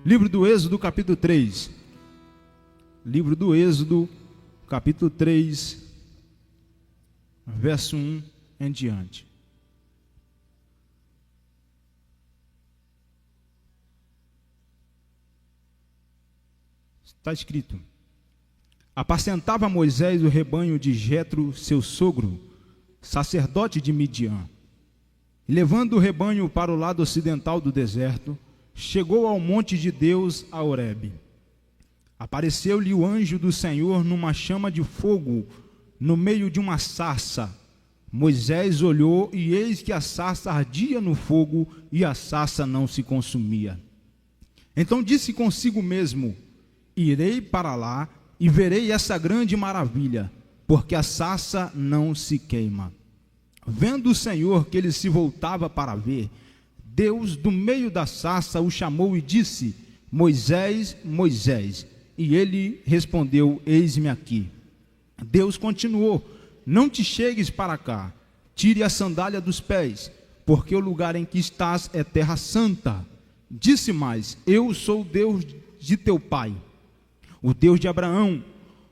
Livro do Êxodo, capítulo 3. Livro do Êxodo, capítulo 3, verso 1 em diante. Está escrito: apacentava Moisés o rebanho de Jetro, seu sogro, sacerdote de Midian. E levando o rebanho para o lado ocidental do deserto, chegou ao monte de Deus, a Horebe. Apareceu-lhe o anjo do Senhor numa chama de fogo, no meio de uma sarça. Moisés olhou, e eis que a sarça ardia no fogo, e a sarça não se consumia. Então disse consigo mesmo: irei para lá, e verei essa grande maravilha, porque a sarça não se queima. Vendo o Senhor que ele se voltava para ver, Deus do meio da sarça o chamou e disse: Moisés, Moisés. E ele respondeu: eis-me aqui. Deus continuou: não te chegues para cá, tire a sandália dos pés, porque o lugar em que estás é terra santa. Disse mais: eu sou o Deus de teu pai, o Deus de Abraão,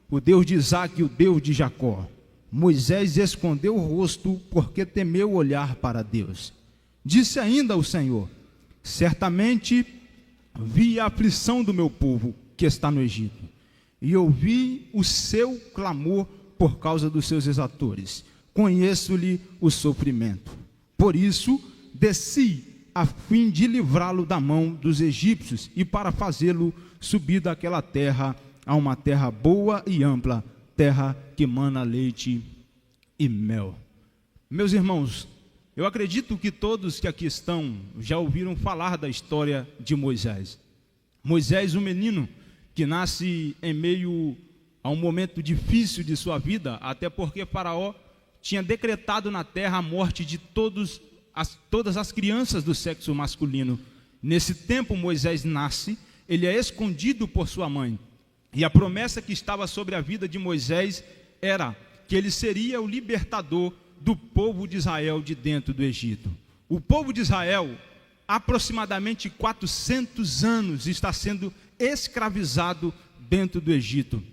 o Deus de Isaque e o Deus de Jacó. Moisés escondeu o rosto, porque temeu olhar para Deus. Disse ainda o Senhor: certamente vi a aflição do meu povo que está no Egito, e ouvi o seu clamor por causa dos seus exatores. Conheço-lhe o sofrimento. Por isso desci, a fim de livrá-lo da mão dos egípcios, e para fazê-lo subir daquela terra a uma terra boa e ampla, terra que mana leite e mel. Meus irmãos, eu acredito que todos que aqui estão já ouviram falar da história de Moisés. Moisés, um menino que nasce em meio a um momento difícil de sua vida, até porque Faraó tinha decretado na terra a morte de todas as crianças do sexo masculino. Nesse tempo Moisés nasce, ele é escondido por sua mãe, e a promessa que estava sobre a vida de Moisés era que ele seria o libertador do povo de Israel de dentro do Egito. O povo de Israel, aproximadamente 400 anos, está sendo escravizado dentro do Egito.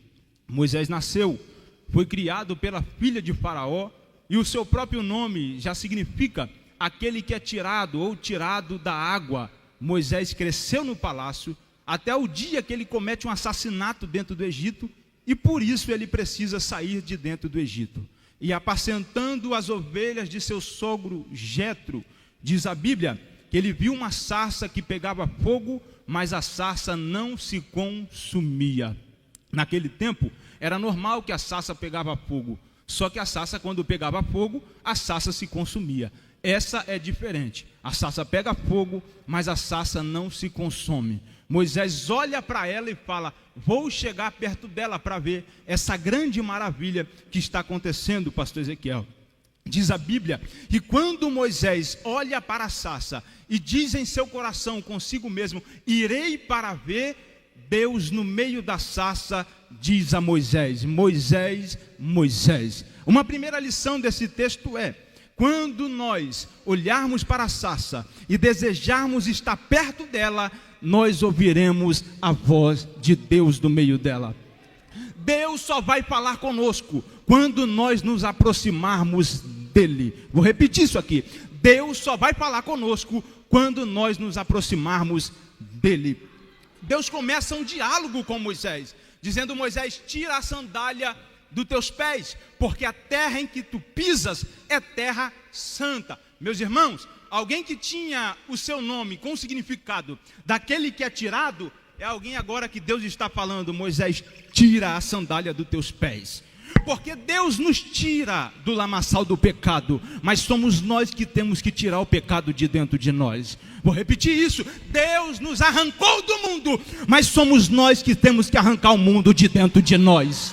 Moisés nasceu, foi criado pela filha de Faraó, e o seu próprio nome já significa aquele que é tirado ou tirado da água. Moisés cresceu no palácio até o dia que ele comete um assassinato dentro do Egito, e por isso ele precisa sair de dentro do Egito. E apacentando as ovelhas de seu sogro Jetro, diz a Bíblia que ele viu uma sarça que pegava fogo, mas a sarça não se consumia. Naquele tempo era normal que a sarça pegava fogo, só que a sarça, quando pegava fogo, a sarça se consumia. Essa é diferente. A sarça pega fogo, mas a sarça não se consome. Moisés olha para ela e fala: vou chegar perto dela para ver essa grande maravilha que está acontecendo, pastor Ezequiel. Diz a Bíblia que quando Moisés olha para a sarça e diz em seu coração consigo mesmo: irei para ver, Deus no meio da sarça diz a Moisés: Moisés, Moisés. Uma primeira lição desse texto é: quando nós olharmos para a sarça e desejarmos estar perto dela, nós ouviremos a voz de Deus do meio dela. Deus só vai falar conosco quando nós nos aproximarmos dele. Vou repetir isso aqui: Deus só vai falar conosco quando nós nos aproximarmos dele. Deus começa um diálogo com Moisés, dizendo: Moisés, tira a sandália dos teus pés, porque a terra em que tu pisas é terra santa. Meus irmãos, alguém que tinha o seu nome com o significado daquele que é tirado, é alguém agora que Deus está falando: Moisés, tira a sandália dos teus pés. Porque Deus nos tira do lamaçal do pecado, mas somos nós que temos que tirar o pecado de dentro de nós. Vou repetir isso: Deus nos arrancou do mundo, mas somos nós que temos que arrancar o mundo de dentro de nós.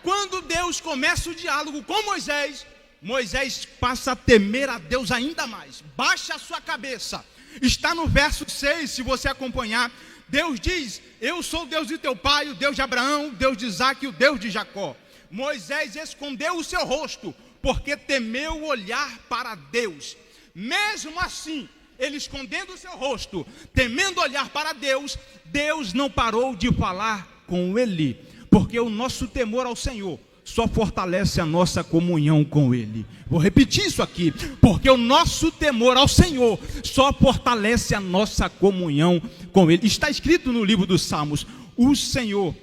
Quando Deus começa o diálogo com Moisés, Moisés passa a temer a Deus ainda mais. Baixa a sua cabeça. Está no verso 6, se você acompanhar. Deus diz: eu sou o Deus de teu pai, o Deus de Abraão, o Deus de Isaque e o Deus de Jacó. Moisés escondeu o seu rosto, porque temeu olhar para Deus. Mesmo assim, ele escondendo o seu rosto, temendo olhar para Deus, Deus não parou de falar com ele, porque o nosso temor ao Senhor só fortalece a nossa comunhão com Ele. Vou repetir isso aqui, porque o nosso temor ao Senhor só fortalece a nossa comunhão com Ele. Está escrito no livro dos Salmos: o Senhor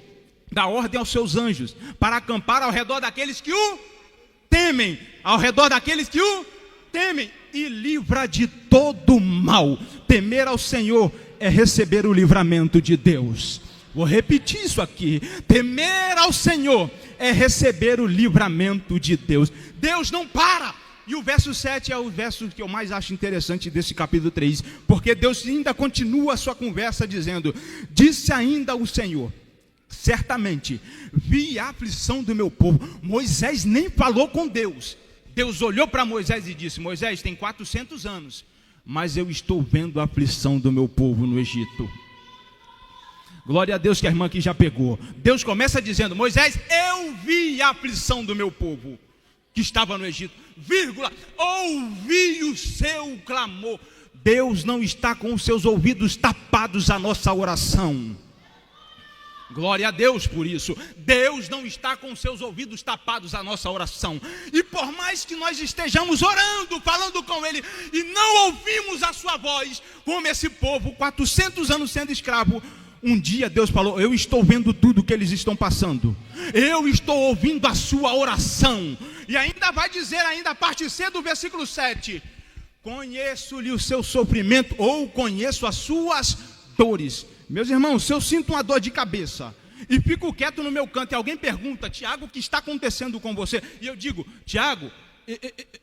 dá ordem aos seus anjos para acampar ao redor daqueles que o temem, ao redor daqueles que o temem, e livra de todo mal. Temer ao Senhor é receber o livramento de Deus. Vou repetir isso aqui: temer ao Senhor é receber o livramento de Deus. Deus não para. E o verso 7 é o verso que eu mais acho interessante desse capítulo 3, porque Deus ainda continua a sua conversa dizendo: disse ainda o Senhor, certamente vi a aflição do meu povo. Moisés nem falou com Deus. Deus olhou para Moisés e disse: Moisés, tem 400 anos, mas eu estou vendo a aflição do meu povo no Egito. Glória a Deus que a irmã aqui já pegou. Deus começa dizendo: Moisés, eu vi a aflição do meu povo que estava no Egito, vírgula, ouvi o seu clamor. Deus não está com os seus ouvidos tapados à nossa oração. Glória a Deus por isso. Deus não está com os seus ouvidos tapados à nossa oração. E por mais que nós estejamos orando, falando com Ele, e não ouvimos a sua voz, como esse povo, 400 anos sendo escravo, um dia Deus falou: eu estou vendo tudo que eles estão passando, eu estou ouvindo a sua oração. E ainda vai dizer, ainda a parte C do versículo 7, conheço-lhe o seu sofrimento, ou conheço as suas dores. Meus irmãos, se eu sinto uma dor de cabeça e fico quieto no meu canto e alguém pergunta: Tiago, o que está acontecendo com você? E eu digo: Tiago,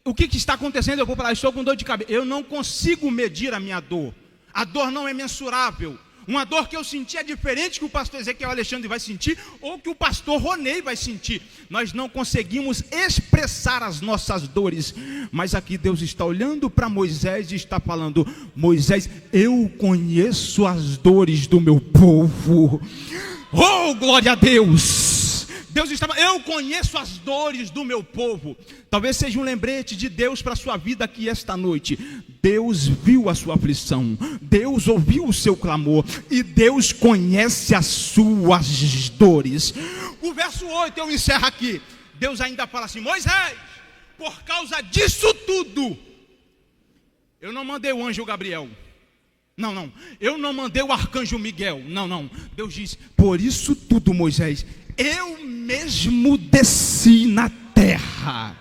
o que está acontecendo? Eu vou falar: estou com dor de cabeça. Eu não consigo medir a minha dor. A dor não é mensurável. Uma dor que eu senti é diferente que o pastor Ezequiel Alexandre vai sentir, ou que o pastor Ronei vai sentir. Nós não conseguimos expressar as nossas dores, mas aqui Deus está olhando para Moisés e está falando: Moisés, eu conheço as dores do meu povo. Oh, glória a Deus! Deus estava: eu conheço as dores do meu povo. Talvez seja um lembrete de Deus para a sua vida aqui esta noite. Deus viu a sua aflição, Deus ouviu o seu clamor, e Deus conhece as suas dores. O verso 8 eu encerro aqui. Deus ainda fala assim: Moisés, por causa disso tudo, eu não mandei o anjo Gabriel. Não, eu não mandei o arcanjo Miguel. Não, Deus diz: por isso tudo, Moisés, eu mesmo desci na terra.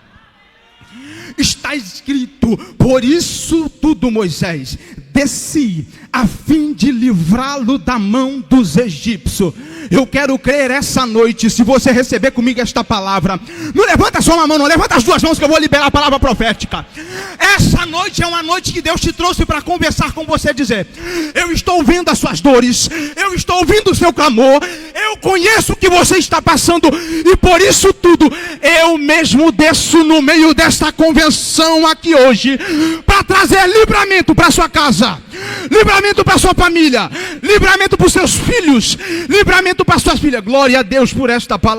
Está escrito: por isso tudo, Moisés, desci a fim de livrá-lo da mão dos egípcios. Eu quero crer essa noite, se você receber comigo esta palavra, não levanta só uma mão, não, levanta as duas mãos que eu vou liberar a palavra profética. Essa noite é uma noite que Deus te trouxe para conversar com você, dizer: eu estou ouvindo as suas dores, eu estou ouvindo o seu clamor, eu conheço o que você está passando, e por isso tudo, eu mesmo desço no meio desta convenção aqui hoje, para trazer livramento para sua casa, livramento para sua família, livramento para os seus filhos, livramento para suas filhas. Glória a Deus por esta palavra.